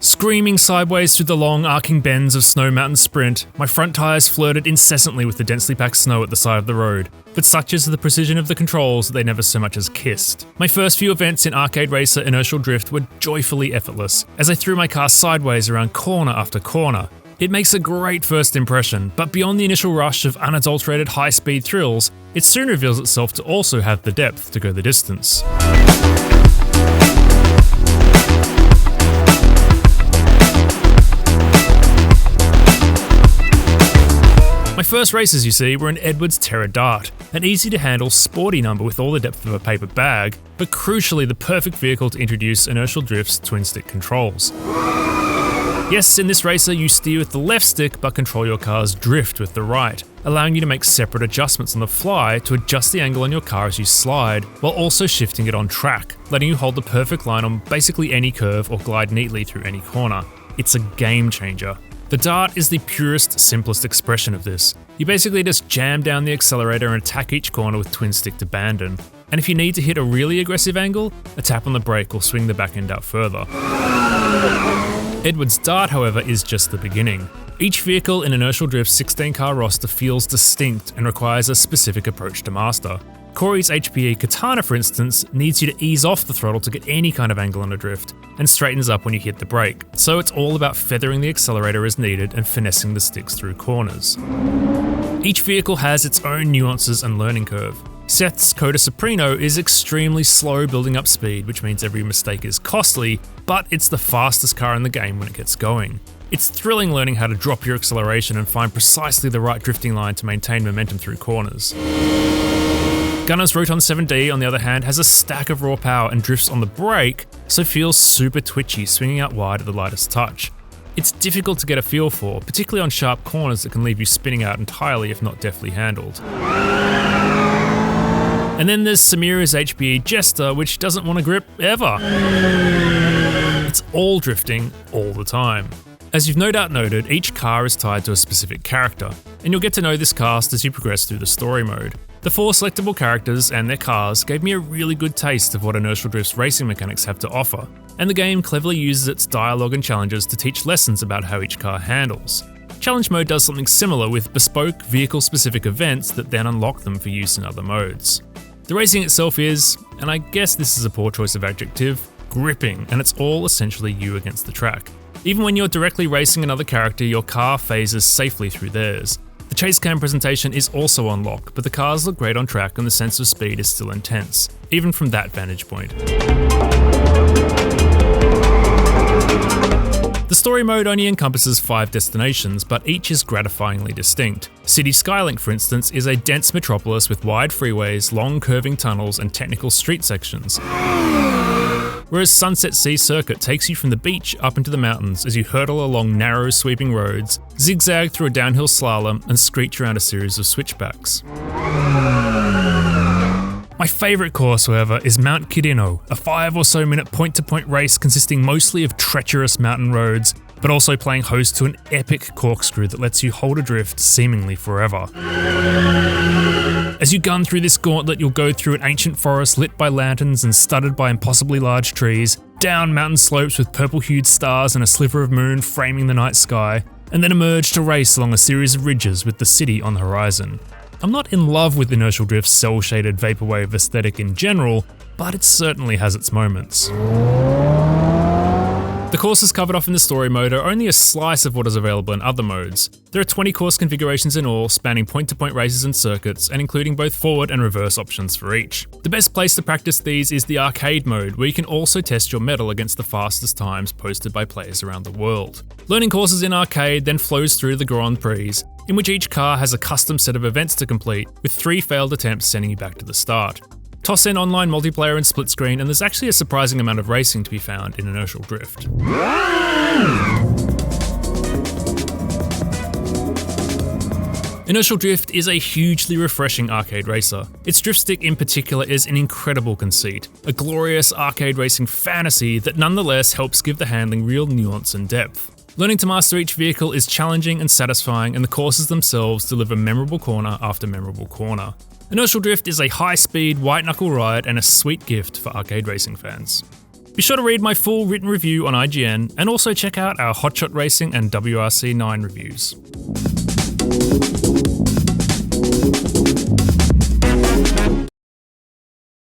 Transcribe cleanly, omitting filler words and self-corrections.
Screaming sideways through the long arcing bends of Snow Mountain Sprint, my front tyres flirted incessantly with the densely packed snow at the side of the road, but such is the precision of the controls that they never so much as kissed. My first few events in Arcade Racer Inertial Drift were joyfully effortless, as I threw my car sideways around corner after corner. It makes a great first impression, but beyond the initial rush of unadulterated high-speed thrills, it soon reveals itself to also have the depth to go the distance. My first races, you see, were in Edwards Terra Dart, an easy-to-handle, sporty number with all the depth of a paper bag, but crucially the perfect vehicle to introduce Inertial Drift's twin-stick controls. Yes, in this racer you steer with the left stick but control your car's drift with the right, allowing you to make separate adjustments on the fly to adjust the angle on your car as you slide, while also shifting it on track, letting you hold the perfect line on basically any curve or glide neatly through any corner. It's a game changer. The Dart is the purest, simplest expression of this. You basically just jam down the accelerator and attack each corner with twin stick to abandon. And if you need to hit a really aggressive angle, a tap on the brake will swing the back end out further. Edwards Dart, however, is just the beginning. Each vehicle in Inertial Drift's 16-car roster feels distinct and requires a specific approach to master. Corey's HPE Katana, for instance, needs you to ease off the throttle to get any kind of angle on a drift, and straightens up when you hit the brake, so it's all about feathering the accelerator as needed and finessing the sticks through corners. Each vehicle has its own nuances and learning curve. Seth's Coda Soprano is extremely slow building up speed, which means every mistake is costly, but it's the fastest car in the game when it gets going. It's thrilling learning how to drop your acceleration and find precisely the right drifting line to maintain momentum through corners. Gunner's Roton 7D, on the other hand, has a stack of raw power and drifts on the brake, so feels super twitchy, swinging out wide at the lightest touch. It's difficult to get a feel for, particularly on sharp corners that can leave you spinning out entirely if not deftly handled. And then there's Samira's HPE Jester, which doesn't want to grip ever. It's all drifting all the time. As you've no doubt noted, each car is tied to a specific character, and you'll get to know this cast as you progress through the story mode. The 4 selectable characters and their cars gave me a really good taste of what Inertial Drift's racing mechanics have to offer, and the game cleverly uses its dialogue and challenges to teach lessons about how each car handles. Challenge mode does something similar with bespoke vehicle-specific events that then unlock them for use in other modes. The racing itself is, and I guess this is a poor choice of adjective, gripping, and it's all essentially you against the track. Even when you're directly racing another character, your car phases safely through theirs. The chase cam presentation is also on lock, but the cars look great on track and the sense of speed is still intense, even from that vantage point. The story mode only encompasses 5 destinations, but each is gratifyingly distinct. City Skylink, for instance, is a dense metropolis with wide freeways, long curving tunnels, and technical street sections. Whereas Sunset Sea Circuit takes you from the beach up into the mountains as you hurtle along narrow, sweeping roads, zigzag through a downhill slalom, and screech around a series of switchbacks. My favourite course, however, is Mount Kirino, a 5 or so minute point-to-point race consisting mostly of treacherous mountain roads, but also playing host to an epic corkscrew that lets you hold adrift seemingly forever. As you gun through this gauntlet, you'll go through an ancient forest lit by lanterns and studded by impossibly large trees, down mountain slopes with purple-hued stars and a sliver of moon framing the night sky, and then emerge to race along a series of ridges with the city on the horizon. I'm not in love with Inertial Drift's cel-shaded vaporwave aesthetic in general, but it certainly has its moments. The courses covered off in the story mode are only a slice of what is available in other modes. There are 20 course configurations in all, spanning point-to-point races and circuits, and including both forward and reverse options for each. The best place to practice these is the arcade mode, where you can also test your mettle against the fastest times posted by players around the world. Learning courses in arcade then flows through the Grand Prix, in which each car has a custom set of events to complete, with 3 failed attempts sending you back to the start. Toss in online multiplayer and split screen, and there's actually a surprising amount of racing to be found in Inertial Drift. Inertial Drift is a hugely refreshing arcade racer. Its drift stick in particular is an incredible conceit, a glorious arcade racing fantasy that nonetheless helps give the handling real nuance and depth. Learning to master each vehicle is challenging and satisfying, and the courses themselves deliver memorable corner after memorable corner. Inertial Drift is a high-speed, white-knuckle ride and a sweet gift for arcade racing fans. Be sure to read my full written review on IGN, and also check out our Hotshot Racing and WRC9 reviews.